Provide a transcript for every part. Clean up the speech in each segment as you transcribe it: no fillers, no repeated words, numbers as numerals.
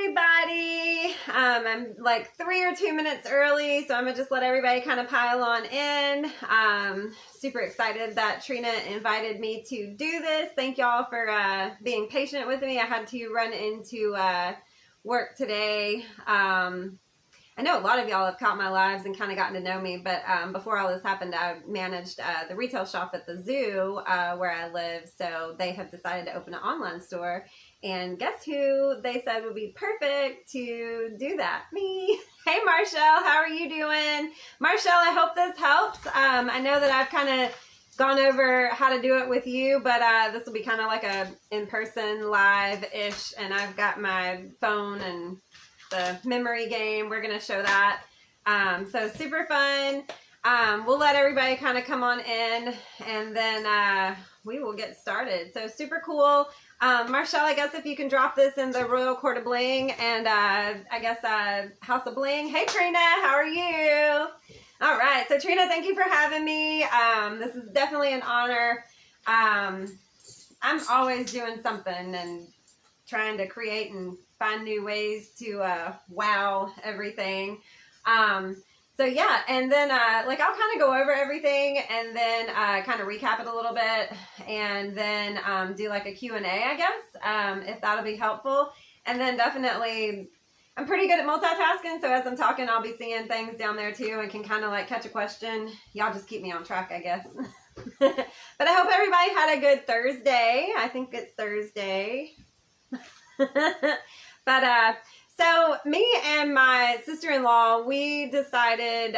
everybody. I'm like 3 or 2 minutes early, so I'm gonna just let everybody kind of pile on in. Super excited that Trina invited me to do this. Thank y'all for being patient with me. I had to run into work today. I know a lot of y'all have caught my lives and kind of gotten to know me, but before all this happened, I managed the retail shop at the zoo where I live, so they have decided to open an online store. And guess who they said would be perfect to do that? Me. Hey, Marshall, how are you doing? Marshall, I hope this helps. I know that I've kind of gone over how to do it with you, but this will be kind of like a in-person live-ish, and I've got my phone and the memory game. We're going to show that. So super fun. We'll let everybody kind of come on in, and then we will get started. So super cool. Marshall, I guess if you can drop this in the Royal Court of Bling and I guess House of Bling. Hey Trina, how are you? All right, so Trina, thank you for having me. This is definitely an honor. I'm always doing something and trying to create and find new ways to wow everything. So yeah, and then like I'll kind of go over everything and then kind of recap it a little bit, and then do like a Q&A, I guess, if that'll be helpful. And then definitely, I'm pretty good at multitasking, so as I'm talking, I'll be seeing things down there too and can kind of like catch a question. Y'all just keep me on track, I guess. But I hope everybody had a good Thursday. I think it's Thursday. But so me and my sister-in-law, we decided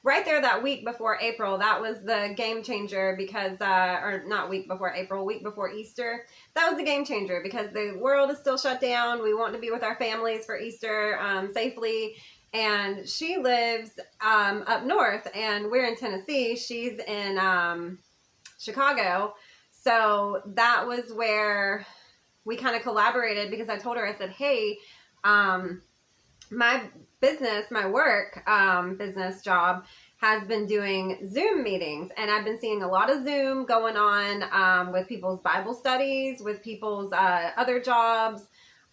right there that week before April, that was the game changer because, or not week before April, week before Easter. That was the game changer because the world is still shut down. We want to be with our families for Easter safely. And she lives up north and we're in Tennessee. She's in Chicago. So that was where we kind of collaborated because I told her, I said, hey, my business, my work business job has been doing Zoom meetings, and I've been seeing a lot of Zoom going on with people's Bible studies, with people's other jobs.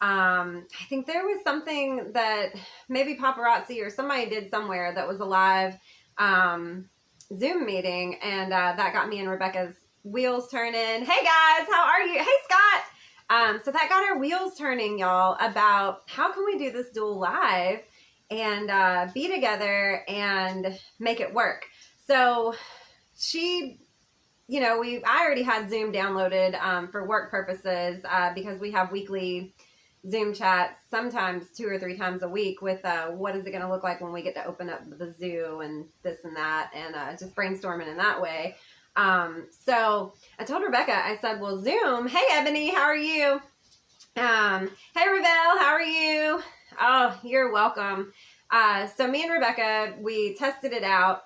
I think there was something that maybe Paparazzi or somebody did somewhere that was a live Zoom meeting, and that got me and Rebecca's wheels turning. Hey guys, how are you? Hey Scott. So that got our wheels turning, y'all, about how can we do this dual live and be together and make it work. So she, you know, I already had Zoom downloaded for work purposes because we have weekly Zoom chats, sometimes 2 or 3 times a week with what is it going to look like when we get to open up the zoo and this and that, and just brainstorming in that way. So I told Rebecca, I said, well, Zoom, hey, Ebony, how are you? Hey, Ravel, how are you? Oh, you're welcome. So me and Rebecca, we tested it out,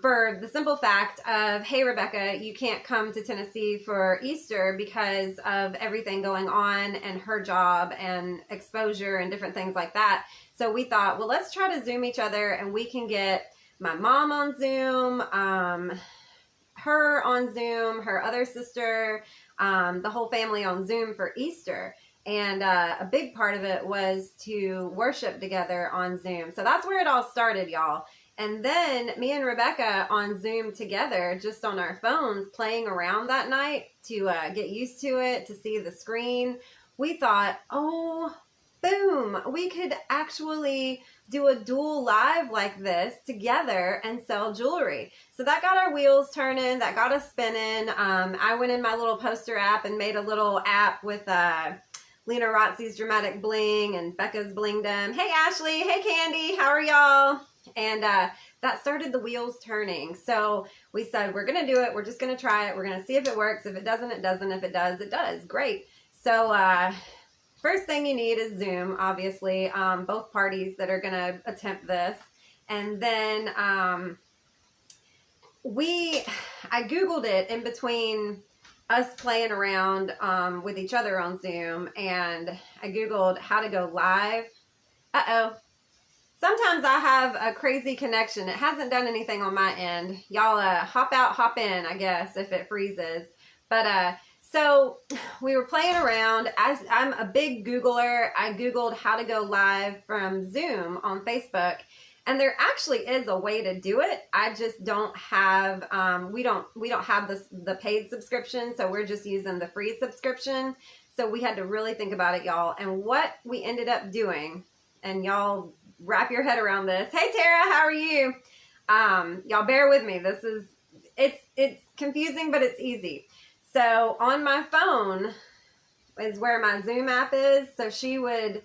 for the simple fact of, hey, Rebecca, you can't come to Tennessee for Easter because of everything going on and her job and exposure and different things like that. So we thought, well, let's try to Zoom each other and we can get my mom on Zoom, her on Zoom, her other sister, the whole family on Zoom for Easter. And a big part of it was to worship together on Zoom. So that's where it all started, y'all. And then me and Rebecca on Zoom together, just on our phones, playing around that night to get used to it, to see the screen. We thought, oh, boom, we could actually do a dual live like this together and sell jewelry. So that got our wheels turning, that got us spinning. I went in my little poster app and made a little app with Lenarazzi's Dramatic Bling and Becca's Blingdom. Hey Ashley, hey Candy, how are y'all? And that started the wheels turning. So we said, we're gonna do it, we're just gonna try it, we're gonna see if it works. If it doesn't, it doesn't. If it does, it does. Great. So first thing you need is Zoom, obviously, both parties that are going to attempt this. And then I Googled it in between us playing around with each other on Zoom, and I Googled how to go live. Uh-oh. Sometimes I have a crazy connection. It hasn't done anything on my end. Y'all hop out, hop in, I guess, if it freezes. But So we were playing around. I'm a big Googler. I Googled how to go live from Zoom on Facebook. And there actually is a way to do it. I just don't have, we don't have the paid subscription. So we're just using the free subscription. So we had to really think about it, y'all. And what we ended up doing, and y'all wrap your head around this. Hey, Tara, how are you? Y'all bear with me. It's confusing, but it's easy. So on my phone is where my Zoom app is. So she would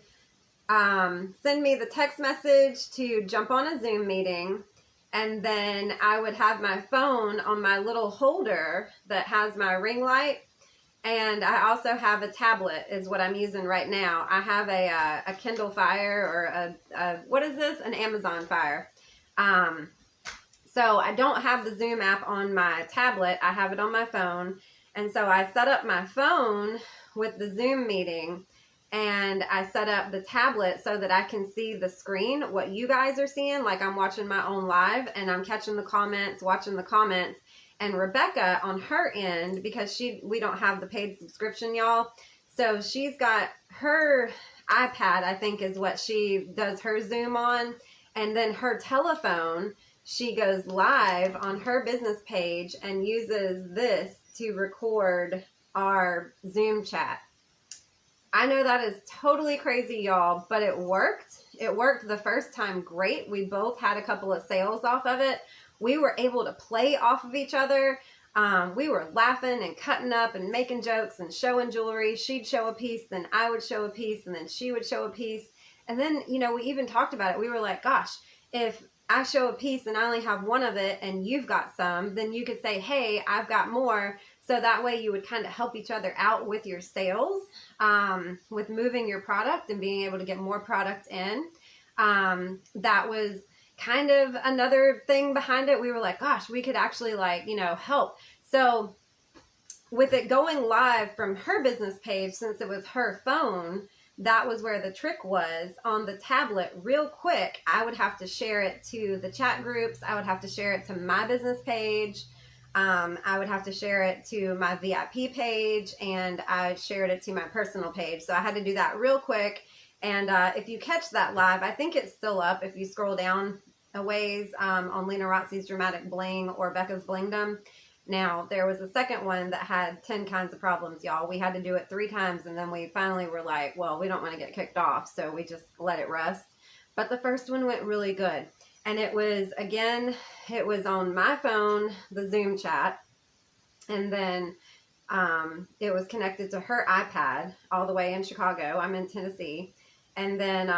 send me the text message to jump on a Zoom meeting. And then I would have my phone on my little holder that has my ring light. And I also have a tablet is what I'm using right now. I have a Kindle Fire or what is this? An Amazon Fire. So I don't have the Zoom app on my tablet. I have it on my phone. And so I set up my phone with the Zoom meeting, and I set up the tablet so that I can see the screen, what you guys are seeing, like I'm watching my own live, and I'm catching the comments, watching the comments. And Rebecca on her end, because we don't have the paid subscription, y'all. So she's got her iPad, I think is what she does her Zoom on. And then her telephone, she goes live on her business page and uses this to record our Zoom chat. I know that is totally crazy, y'all, but it worked. It worked the first time great. We both had a couple of sales off of it. We were able to play off of each other. We were laughing and cutting up and making jokes and showing jewelry. She'd show a piece, then I would show a piece, and then she would show a piece. And then, we even talked about it. We were like, gosh, if I show a piece and I only have one of it and you've got some, then you could say, hey, I've got more. So that way you would kind of help each other out with your sales, with moving your product and being able to get more product in. That was kind of another thing behind it. We were like, gosh, we could actually help. So with it going live from her business page, since it was her phone, that was where the trick was. On the tablet, real quick, I would have to share it to the chat groups. I would have to share it to my business page. I would have to share it to my VIP page, and I shared it to my personal page. So I had to do that real quick. And if you catch that live, I think it's still up if you scroll down a ways on Lenarazzi's Dramatic Bling or Becca's Blingdom. Now, there was a second one that had 10 kinds of problems, y'all. We had to do it 3 times, and then we finally were like, well, we don't want to get kicked off, so we just let it rest. But the first one went really good. And it was, again, it was on my phone, the Zoom chat, and then it was connected to her iPad all the way in Chicago. I'm in Tennessee. And then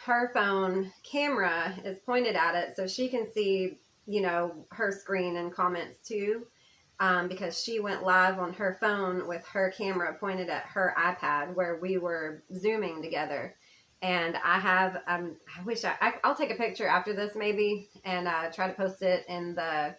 her phone camera is pointed at it so she can see, her screen and comments too, because she went live on her phone with her camera pointed at her iPad where we were Zooming together. And I have, I'll take a picture after this maybe and try to post it in the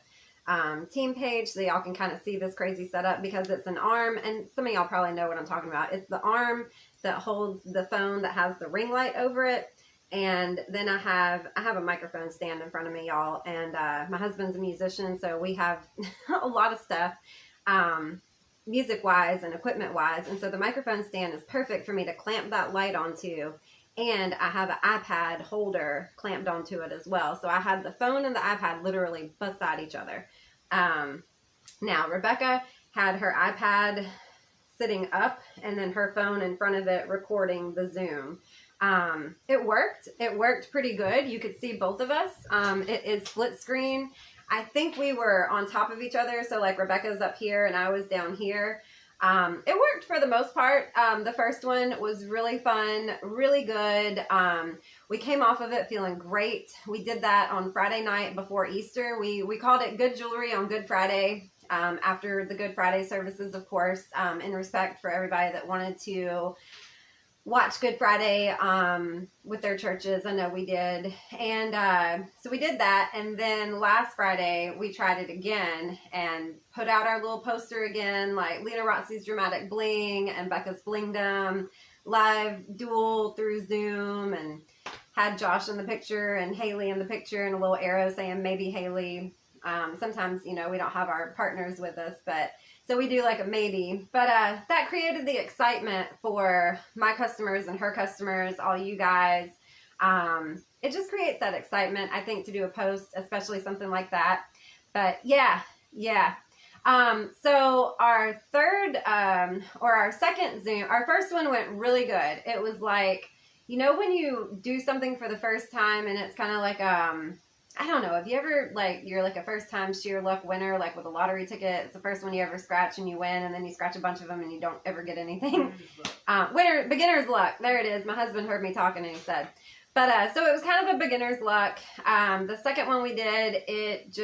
team page so y'all can kind of see this crazy setup, because it's an arm, and some of y'all probably know what I'm talking about. It's the arm that holds the phone that has the ring light over it. And then I have a microphone stand in front of me, y'all, and my husband's a musician, so we have a lot of stuff music wise and equipment wise, and so the microphone stand is perfect for me to clamp that light onto. And I have an iPad holder clamped onto it as well. So I had the phone and the iPad literally beside each other. Now, Rebecca had her iPad sitting up and then her phone in front of it recording the Zoom. It worked. It worked pretty good. You could see both of us. It is split screen. I think we were on top of each other. So like Rebecca's up here and I was down here. It worked for the most part. The first one was really fun, really good. We came off of it feeling great. We did that on Friday night before Easter. We called it Good Jewelry on Good Friday, after the Good Friday services, of course, in respect for everybody that wanted to watch Good Friday with their churches. I know we did. And so we did that. And then last Friday, we tried it again and put out our little poster again, like Lenarazzi's Dramatic Bling and Becca's Blingdom, live duel through Zoom, and had Josh in the picture and Haley in the picture and a little arrow saying maybe Haley. Sometimes, we don't have our partners with us, but So we do like a maybe. But that created the excitement for my customers and her customers, all you guys. It just creates that excitement, I think, to do a post, especially something like that. But yeah. So our third, or our second Zoom, our first one went really good. It was like, you know, when you do something for the first time and it's kind of like, I don't know, have you ever, like, you're like a first time sheer luck winner, like with a lottery ticket, it's the first one you ever scratch and you win, and then you scratch a bunch of them and you don't ever get anything. Beginner's luck. There it is. My husband heard me talking and he said. But, so it was kind of a beginner's luck. The second one we did, it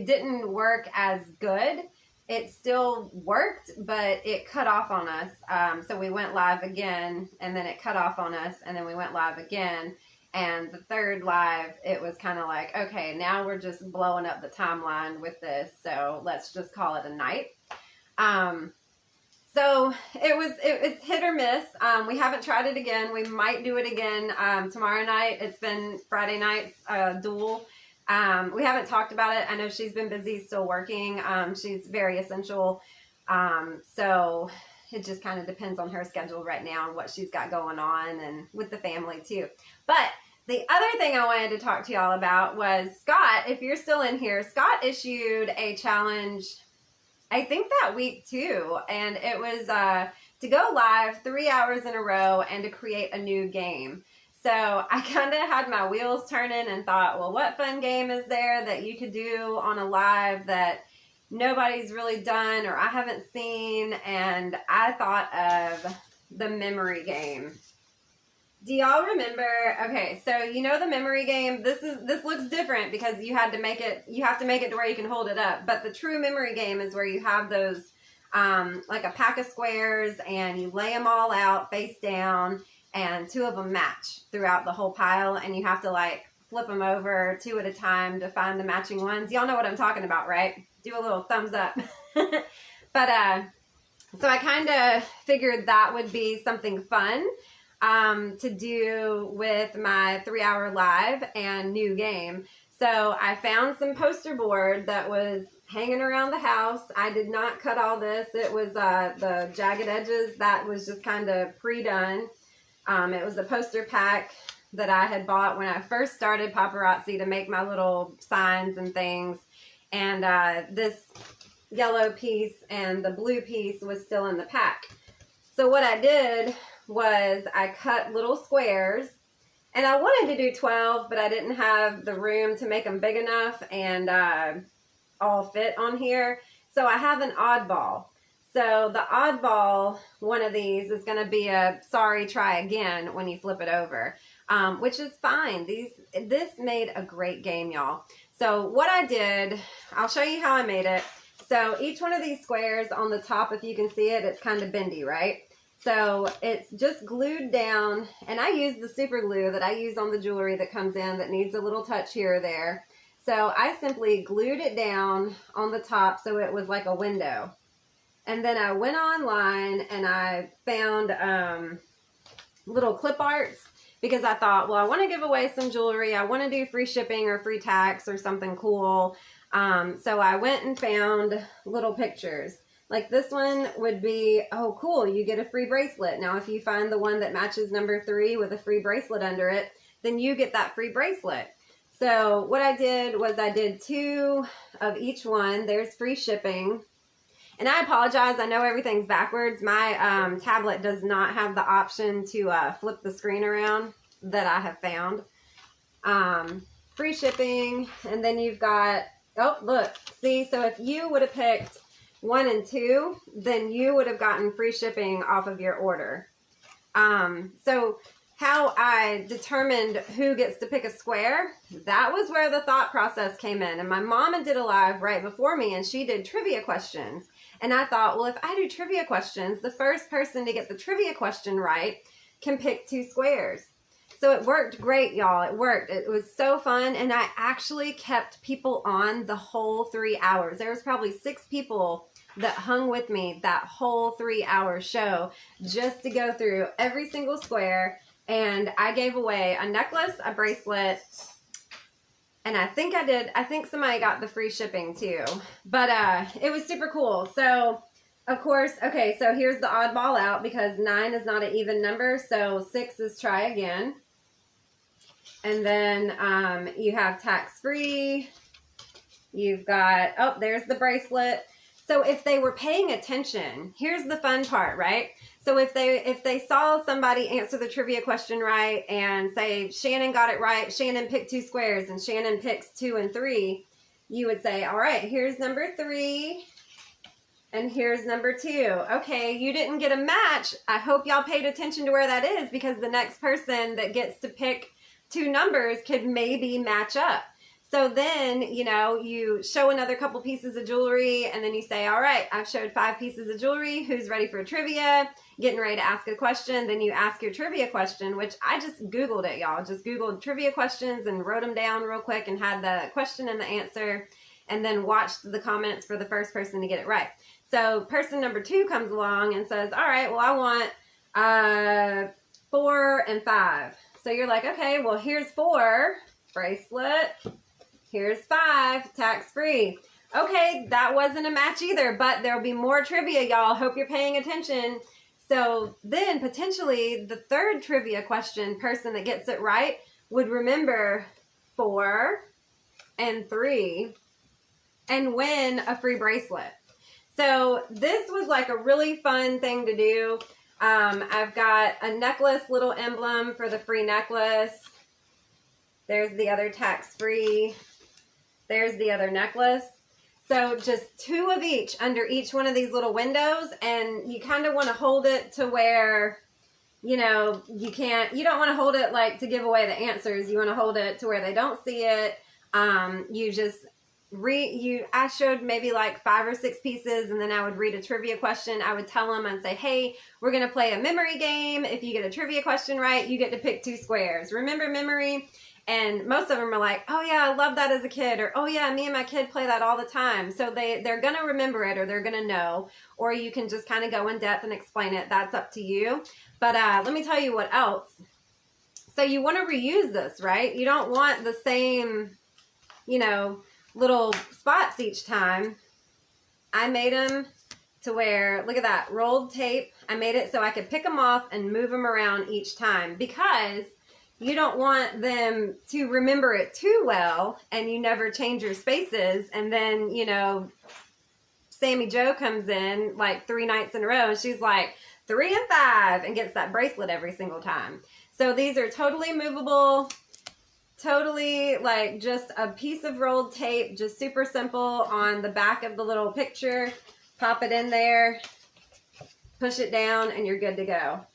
didn't work as good. It still worked, but it cut off on us. So we went live again, and then it cut off on us, and then we went live again. And the third live, it was kind of like, okay, now we're just blowing up the timeline with this, so let's just call it a night. So it's hit or miss. We haven't tried it again. We might do it again tomorrow night. It's been Friday night's duel. We haven't talked about it. I know she's been busy still working. She's very essential. So it just kind of depends on her schedule right now and what she's got going on, and with the family too. But the other thing I wanted to talk to y'all about was Scott. If you're still in here, Scott issued a challenge, I think that week too. And it was to go live 3 hours in a row and to create a new game. So I kind of had my wheels turning and thought, well, what fun game is there that you could do on a live that nobody's really done or I haven't seen? And I thought of the memory game. Do y'all remember? Okay, so you know the memory game. This looks different because you have to make it to where you can hold it up. But the true memory game is where you have those like a pack of squares and you lay them all out face down, and 2 of them match throughout the whole pile, and you have to like flip them over 2 at a time to find the matching ones. Y'all know what I'm talking about, right? Do a little thumbs up. But so I kind of figured that would be something fun to do with my 3-hour live and new game. So I found some poster board that was hanging around the house. I did not cut all this. It was the jagged edges that was just kind of pre-done. It was a poster pack that I had bought when I first started Paparazzi to make my little signs and things. And this yellow piece and the blue piece was still in the pack. So what I did was I cut little squares, and I wanted to do 12, but I didn't have the room to make them big enough and all fit on here. So I have an oddball. So the oddball, one of these is going to be a sorry, try again when you flip it over, which is fine. This made a great game, y'all. So what I did, I'll show you how I made it. So each one of these squares on the top, if you can see it, it's kind of bendy, right? So it's just glued down, and I use the super glue that I use on the jewelry that comes in that needs a little touch here or there. So I simply glued it down on the top so it was like a window. And then I went online and I found little clip arts because I thought, well, I want to give away some jewelry. I want to do free shipping or free tax or something cool. So I went and found little pictures. Like this one would be, oh, cool, you get a free bracelet. Now, if you find the one that matches number 3 with a free bracelet under it, then you get that free bracelet. So what I did was I did 2 of each one. There's free shipping. And I apologize, I know everything's backwards. My tablet does not have the option to flip the screen around that I have found. Free shipping, and then you've got, oh, look, see, so if you would have picked 1 and 2, then you would have gotten free shipping off of your order. So how I determined who gets to pick a square, that was where the thought process came in. And my mama did a live right before me, and she did trivia questions. And I thought, well, if I do trivia questions, the first person to get the trivia question right can pick 2 squares. So it worked great, y'all. It worked. It was so fun. And I actually kept people on the whole 3 hours. There was probably 6 people that hung with me that whole 3-hour show just to go through every single square. And I gave away a necklace, a bracelet, And I think somebody got the free shipping too. But it was super cool. So, of course, okay, so here's the oddball out because 9 is not an even number. So 6 is try again. And then you have tax-free. You've got, oh, there's the bracelet. So if they were paying attention, here's the fun part, right? So if they saw somebody answer the trivia question right and say, Shannon got it right, Shannon picked 2 squares, and Shannon picks 2 and 3, you would say, all right, here's number 3, and here's number 2. Okay, you didn't get a match. I hope y'all paid attention to where that is, because the next person that gets to pick 2 numbers could maybe match up. So then, you know, you show another couple pieces of jewelry, and then you say, all right, I've showed 5 pieces of jewelry. Who's ready for trivia? Getting ready to ask a question. Then you ask your trivia question, which I just Googled it, y'all. Just Googled trivia questions and wrote them down real quick and had the question and the answer, and then watched the comments for the first person to get it right. So person number 2 comes along and says, all right, well, I want 4 and 5. So you're like, okay, well, here's 4, bracelet. Here's 5, tax-free. Okay, that wasn't a match either, but there'll be more trivia, y'all. Hope you're paying attention. So then, potentially, the 3rd trivia question person that gets it right would remember 4 and 3 and win a free bracelet. So this was like a really fun thing to do. I've got a necklace, little emblem for the free necklace. There's the other tax-free. There's the other necklace. So just 2 of each under each one of these little windows, and you kind of want to hold it to where, you know, you don't want to hold it like to give away the answers. You want to hold it to where they don't see it. I showed maybe like 5 or 6 pieces, and then I would read a trivia question. I would tell them and say, hey, we're going to play a memory game. If you get a trivia question right, you get to pick 2 squares. Remember memory? And most of them are like, oh yeah, I love that as a kid, or oh yeah, me and my kid play that all the time. So they're going to remember it, or they're going to know, or you can just kind of go in depth and explain it. That's up to you. But let me tell you what else. So you want to reuse this, right? You don't want the same, you know, little spots each time. I made them to where, look at that, rolled tape. I made it so I could pick them off and move them around each time, because you don't want them to remember it too well and you never change your spaces. And then, you know, Sammy Jo comes in like 3 nights in a row and she's like 3 and 5 and gets that bracelet every single time. So these are totally movable, totally like just a piece of rolled tape, just super simple on the back of the little picture. Pop it in there, push it down, and you're good to go.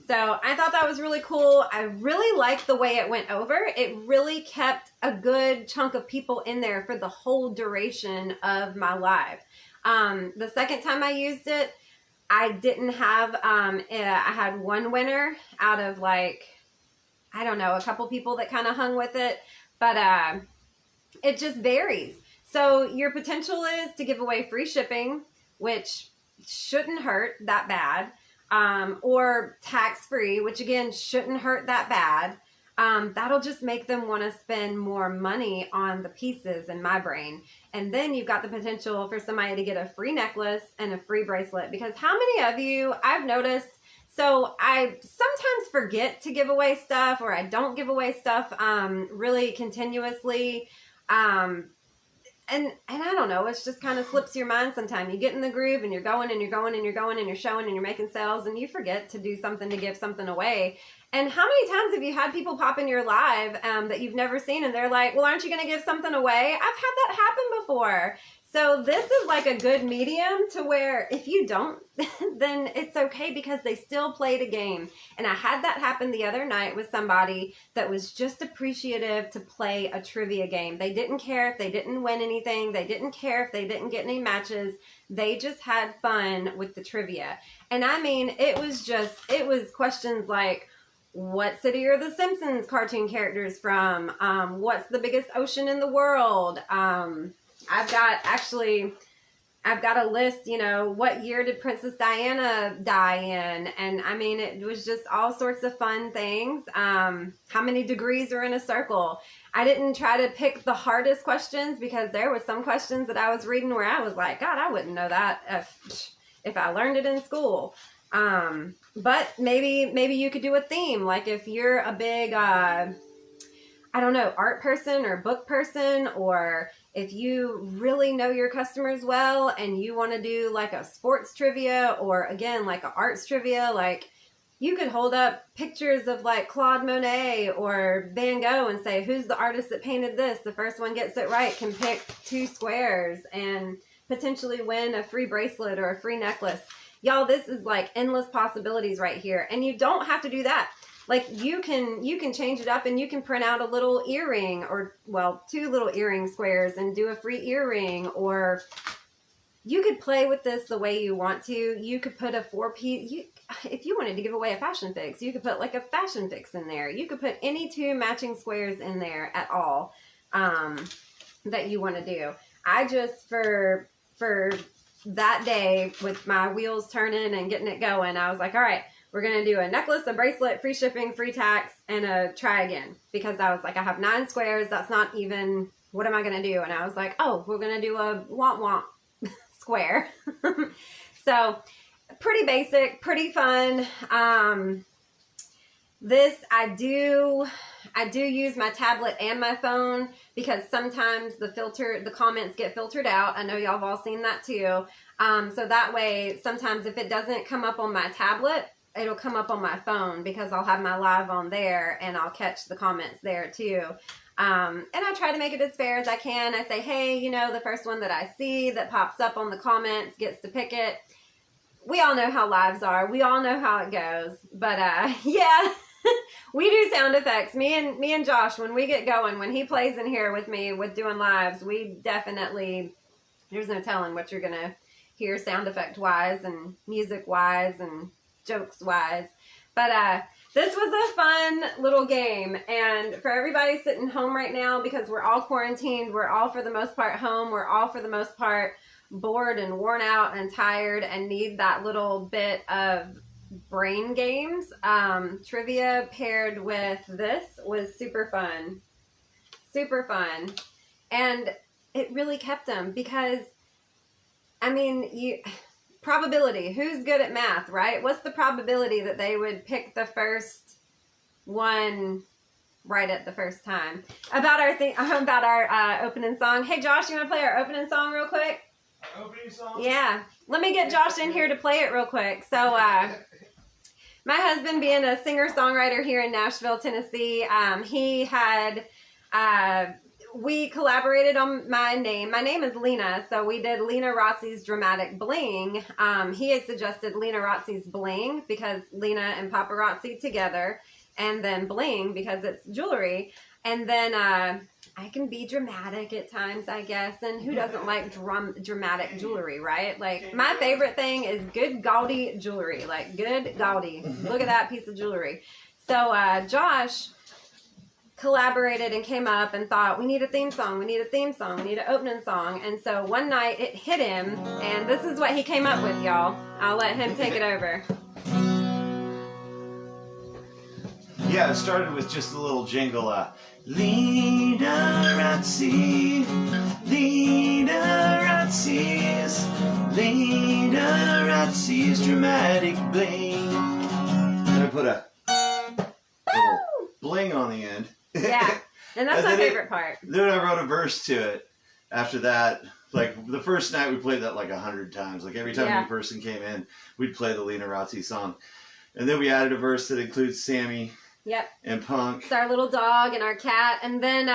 So I thought that was really cool. I really liked the way it went over. It really kept a good chunk of people in there for the whole duration of my live. The second time I used it, I didn't have, I had 1 winner out of like, I don't know, a couple people that kind of hung with it, but it just varies. So your potential is to give away free shipping, which shouldn't hurt that bad. Or tax-free, which again shouldn't hurt that bad. That'll just make them want to spend more money on the pieces in my brain. And then you've got the potential for somebody to get a free necklace and a free bracelet. Because how many of you, I've noticed, so I sometimes forget to give away stuff, or I don't give away stuff really continuously. And I don't know, it just kind of slips your mind sometimes. You get in the groove and you're going and you're going and you're going and you're showing and you're making sales, and you forget to do something to give something away. And how many times have you had people pop in your live that you've never seen, and they're like, well, aren't you going to give something away? I've had that happen before. So this is like a good medium to where if you don't, then it's okay, because they still played a game. And I had that happen the other night with somebody that was just appreciative to play a trivia game. They didn't care if they didn't win anything. They didn't care if they didn't get any matches. They just had fun with the trivia. And I mean, it was questions like, what city are the Simpsons cartoon characters from? What's the biggest ocean in the world? I've got, actually, I've got a list, you know, what year did Princess Diana die in? And I mean, it was just all sorts of fun things. How many degrees are in a circle? I didn't try to pick the hardest questions because there was some questions that I was reading where I was like, God, I wouldn't know that if I learned it in school. But maybe you could do a theme. Like if you're a big, I don't know, art person or book person, or if you really know your customers well and you want to do like a sports trivia or again, like a arts trivia, like you could hold up pictures of like Claude Monet or Van Gogh and say, who's the artist that painted this? The first one gets it right can pick 2 squares and potentially win a free bracelet or a free necklace. Y'all, this is like endless possibilities right here. And you don't have to do that. Like you can change it up and you can print out a little earring or, well, 2 little earring squares and do a free earring, or you could play with this the way you want to. You could put a 4-piece, if you wanted to give away a fashion fix, you could put like a fashion fix in there. You could put any 2 matching squares in there at all that you want to do. I just, for that day with my wheels turning and getting it going, I was like, all right, we're going to do a necklace, a bracelet, free shipping, free tax, and a try again. Because I was like, I have 9 squares. That's not even, what am I going to do? And I was like, oh, we're going to do a womp square. So pretty basic, pretty fun. This, I do use my tablet and my phone because sometimes the comments get filtered out. I know y'all have all seen that too. So that way, sometimes if it doesn't come up on my tablet, it'll come up on my phone because I'll have my live on there and I'll catch the comments there too. And I try to make it as fair as I can. I say, hey, you know, the first one that I see that pops up on the comments gets to pick it. We all know how lives are. We all know how it goes. But yeah, we do sound effects. Me and Josh, when we get going, when he plays in here with me with doing lives, we definitely, there's no telling what you're going to hear sound effect wise and music wise and jokes wise. But this was a fun little game. And for everybody sitting home right now, because we're all quarantined, we're all for the most part home, we're all for the most part bored and worn out and tired and need that little bit of brain games. Trivia paired with this was super fun. Super fun. And it really kept them because, I mean, probability. Who's good at math, right? What's the probability that they would pick the first one right at the first time? About our opening song. Hey, Josh, you want to play our opening song real quick? Our opening song? Yeah. Let me get Josh in here to play it real quick. So, my husband, being a singer-songwriter here in Nashville, Tennessee, he had, we collaborated on my name. My name is Lena, so we did Lenarazzi's Dramatic Bling. He had suggested Lenarazzi's Bling because Lena and paparazzi together, and then bling because it's jewelry. And then I can be dramatic at times, I guess. And who doesn't like dramatic jewelry, right? Like, my favorite thing is good gaudy jewelry. Like, good gaudy. Look at that piece of jewelry. So Josh collaborated and came up and thought, we need a theme song. We need a theme song. We need an opening song. And so one night it hit him. And this is what he came up with, y'all. I'll let him take it over. Yeah, it started with just a little jingle. Lenarazzi, Lenarazzi's dramatic bling. Then I put a little bling on the end. Yeah, and that's my favorite part. Then I wrote a verse to it. After that, like the first night we played that like 100 times. Like every time a new person came in, we'd play the Lenarazzi song. And then we added a verse that includes Sammy. Yep. And Punk. It's our little dog and our cat. And then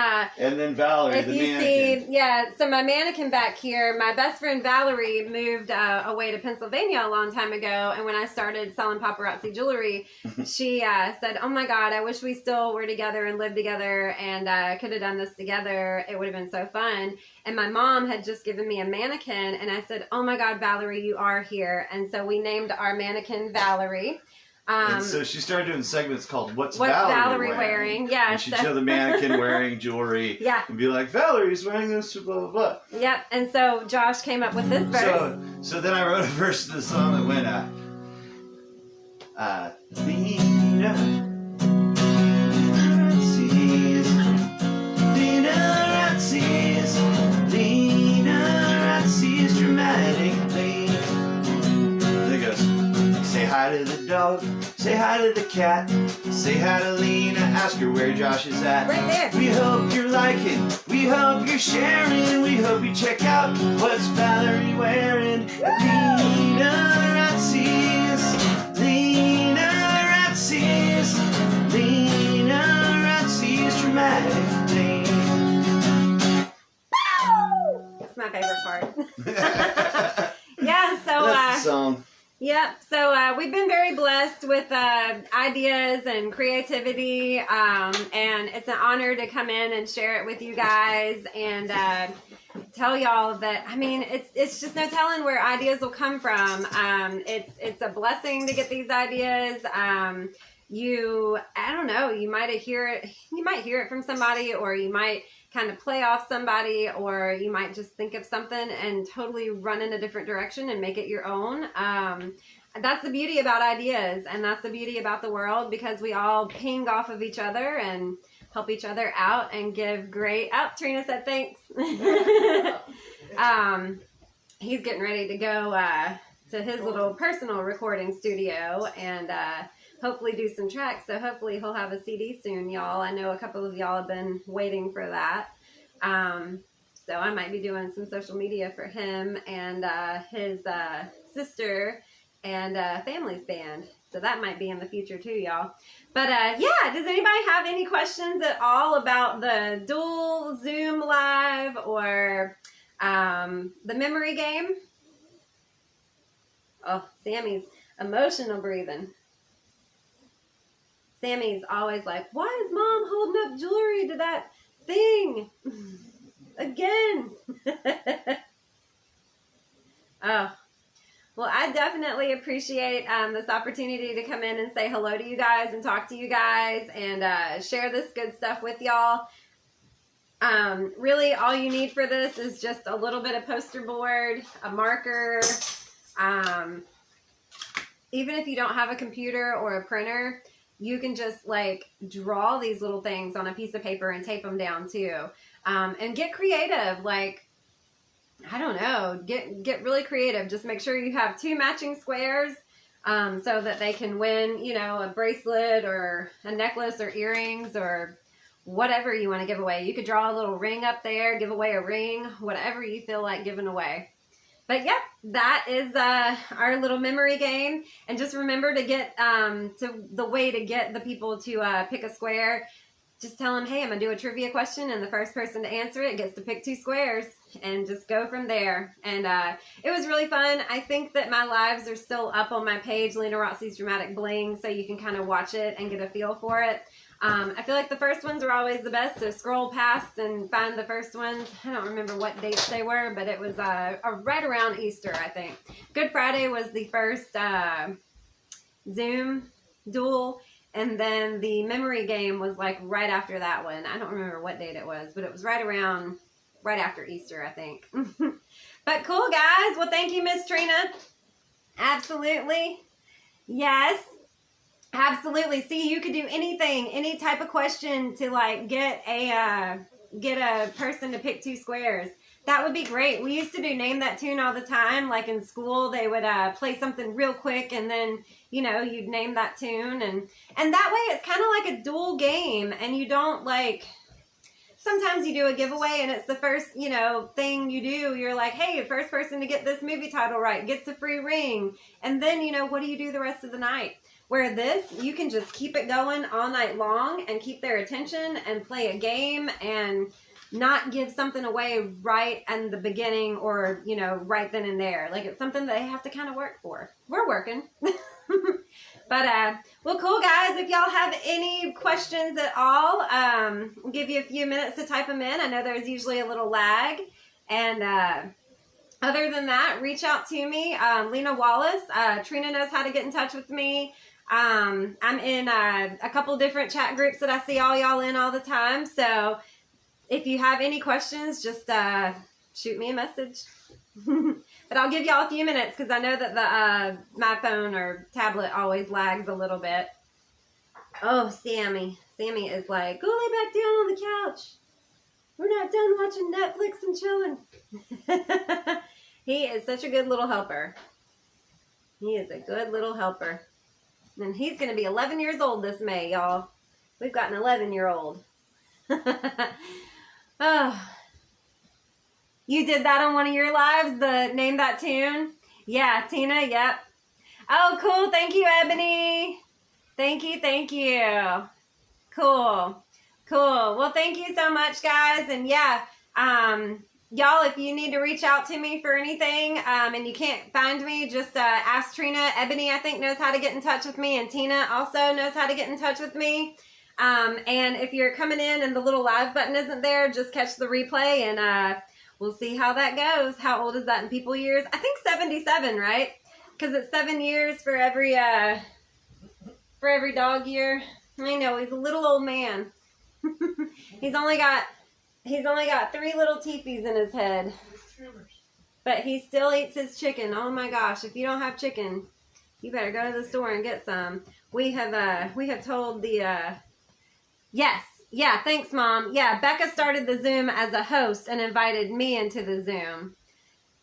Valerie, if the you mannequin. see, yeah, so my mannequin back here, my best friend Valerie moved away to Pennsylvania a long time ago. And when I started selling paparazzi jewelry, she said, oh my God, I wish we still were together and lived together and could have done this together. It would have been so fun. And my mom had just given me a mannequin. And I said, oh my God, Valerie, you are here. And so we named our mannequin Valerie. And so she started doing segments called "What's What's Valerie wearing?" Yeah, and she'd show the mannequin wearing jewelry. Yeah. And be like, "Valerie's wearing this, blah blah blah." Yep. And so Josh came up with this verse. So then I wrote a verse to the song that went, Lenarazzi's dramatically. Then it goes, say hi to the dog, say hi to the cat, say hi to Lena, ask her where Josh is at. Right there. We hope you're liking, we hope you're sharing, we hope you check out what's Valerie wearing. Lenarazzi's dramatically. That's my favorite part. Yeah, so That's the song. Yep. So we've been very blessed with ideas and creativity, and it's an honor to come in and share it with you guys and tell y'all that, I mean, it's just no telling where ideas will come from. It's a blessing to get these ideas. I don't know, you might hear it from somebody, or you might kind of play off somebody, or you might just think of something and totally run in a different direction and make it your own. That's the beauty about ideas, and that's the beauty about the world, because we all ping off of each other and help each other out and give great... Oh, Trina said thanks. He's getting ready to go to his little personal recording studio and hopefully do some tracks. So hopefully he'll have a CD soon, y'all. I know a couple of y'all have been waiting for that. So I might be doing some social media for him and his sister and family's band. So that might be in the future too, y'all. But yeah, does anybody have any questions at all about the dual Zoom live or the memory game? Oh, Sammy's emotional breathing. Sammy's always like, why is Mom holding up jewelry to that thing? Again. Oh. Well, I definitely appreciate this opportunity to come in and say hello to you guys and talk to you guys and share this good stuff with y'all. Really, all you need for this is just a little bit of poster board, a marker. Even if you don't have a computer or a printer, you can just like draw these little things on a piece of paper and tape them down too. And get creative. Like, I don't know, get really creative. Just make sure you have 2 matching squares so that they can win, you know, a bracelet or a necklace or earrings or whatever you want to give away. You could draw a little ring up there, give away a ring, whatever you feel like giving away. But yep, that is our little memory game. And just remember to get the way to get the people to pick a square. Just tell them, hey, I'm going to do a trivia question, and the first person to answer it gets to pick 2 squares, and just go from there. And it was really fun. I think that my lives are still up on my page, Lenarazzi's Dramatic Bling, so you can kind of watch it and get a feel for it. I feel like the first ones are always the best, so scroll past and find the first ones. I don't remember what dates they were, but it was right around Easter, I think. Good Friday was the first Zoom duel. And then the memory game was like right after that one. I don't remember what date it was, but it was right after Easter, I think. But cool, guys. Well, thank you, Miss Trina. Absolutely. Yes. Absolutely. See, you could do anything, any type of question to like get a person to pick 2 squares. That would be great. We used to do Name That Tune all the time. Like in school, they would play something real quick, and then, you know, you'd name that tune. And that way it's kind of like a dual game, and you don't like, sometimes you do a giveaway and it's the first, you know, thing you do. You're like, hey, the first person to get this movie title right gets a free ring. And then, you know, what do you do the rest of the night? Where this, you can just keep it going all night long and keep their attention and play a game and not give something away right in the beginning or, you know, right then and there. Like, it's something that they have to kind of work for. We're working. But, well, cool, guys. If y'all have any questions at all, I'll give you a few minutes to type them in. I know there's usually a little lag. And other than that, reach out to me. Lena Wallace. Trina knows how to get in touch with me. I'm in a couple different chat groups that I see all y'all in all the time. So if you have any questions, just shoot me a message. But I'll give y'all a few minutes because I know that my phone or tablet always lags a little bit. Oh, Sammy. Sammy is like, go lay back down on the couch. We're not done watching Netflix and chilling. He is such a good little helper. He is a good little helper. And he's going to be 11 years old this May, y'all. We've got an 11-year-old. Oh. You did that on one of your lives, the Name That Tune? Yeah, Tina, yep. Oh, cool. Thank you, Ebony. Thank you, thank you. Cool. Cool. Well, thank you so much, guys. And yeah, y'all, if you need to reach out to me for anything and you can't find me, just ask Trina. Ebony, I think, knows how to get in touch with me, and Tina also knows how to get in touch with me. And if you're coming in and the little live button isn't there, just catch the replay and we'll see how that goes. How old is that in people years? I think 77, right? Because it's 7 years for every dog year. I know, he's a little old man. He's only got 3 little teepees in his head. But he still eats his chicken. Oh my gosh, if you don't have chicken, you better go to the store and get some. We have told the yes. Yeah, thanks, Mom. Yeah, Becca started the Zoom as a host and invited me into the Zoom.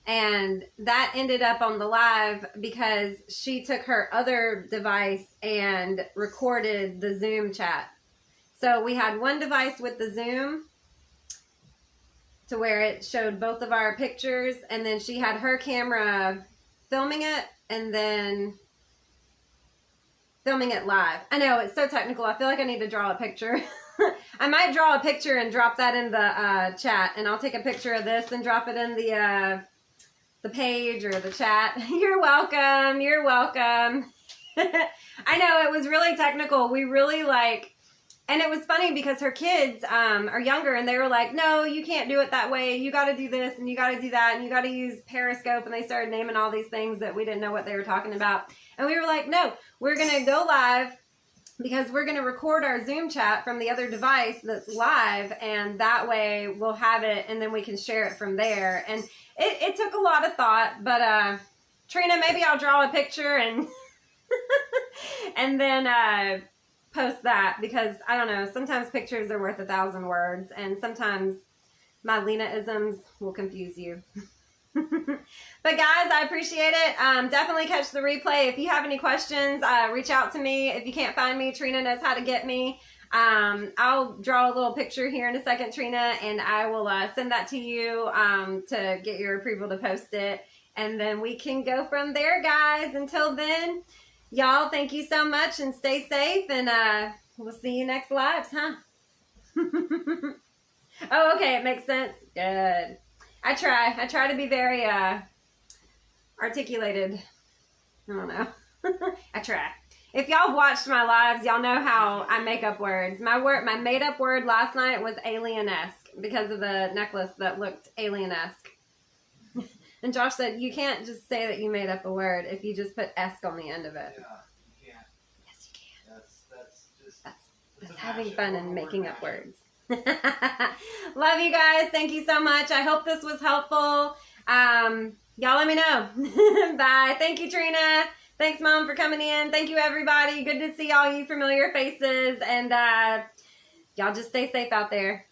And that ended up on the live because she took her other device and recorded the Zoom chat. So we had one device with the Zoom to where it showed both of our pictures, and then she had her camera filming it and then filming it live. I know, it's so technical. I feel like I need to draw a picture. I might draw a picture and drop that in the chat, and I'll take a picture of this and drop it in the page or the chat. You're welcome. You're welcome. I know, it was really technical. We really and it was funny because her kids are younger, and they were like, no, you can't do it that way. You got to do this, and you got to do that, and you got to use Periscope. And they started naming all these things that we didn't know what they were talking about. And we were like, no, we're going to go live because we're going to record our Zoom chat from the other device that's live, and that way we'll have it, and then we can share it from there. And it took a lot of thought, but Trina, maybe I'll draw a picture and and then post that, because I don't know, sometimes pictures are worth 1,000 words, and sometimes my Lena-isms will confuse you. But guys, I appreciate it. Definitely catch the replay. If you have any questions, reach out to me. If you can't find me, Trina knows how to get me. I'll draw a little picture here in a second, Trina, and I will send that to you to get your approval to post it, and then we can go from there, guys. Until then, y'all, thank you so much, and stay safe, and we'll see you next lives, huh? Oh, okay, it makes sense. Good. I try to be very articulated. I don't know. I try. If y'all watched my lives, y'all know how I make up words. My made up word last night was alien-esque because of the necklace that looked alien-esque. And Josh said, you can't just say that you made up a word if you just put esque on the end of it. Yeah, you can't. Yes, you can. That's having fun and making up words. Love you guys. Thank you so much. I hope this was helpful. Y'all let me know. Bye. Thank you, Trina. Thanks, Mom, for coming in. Thank you, everybody. Good to see all you familiar faces. And y'all just stay safe out there.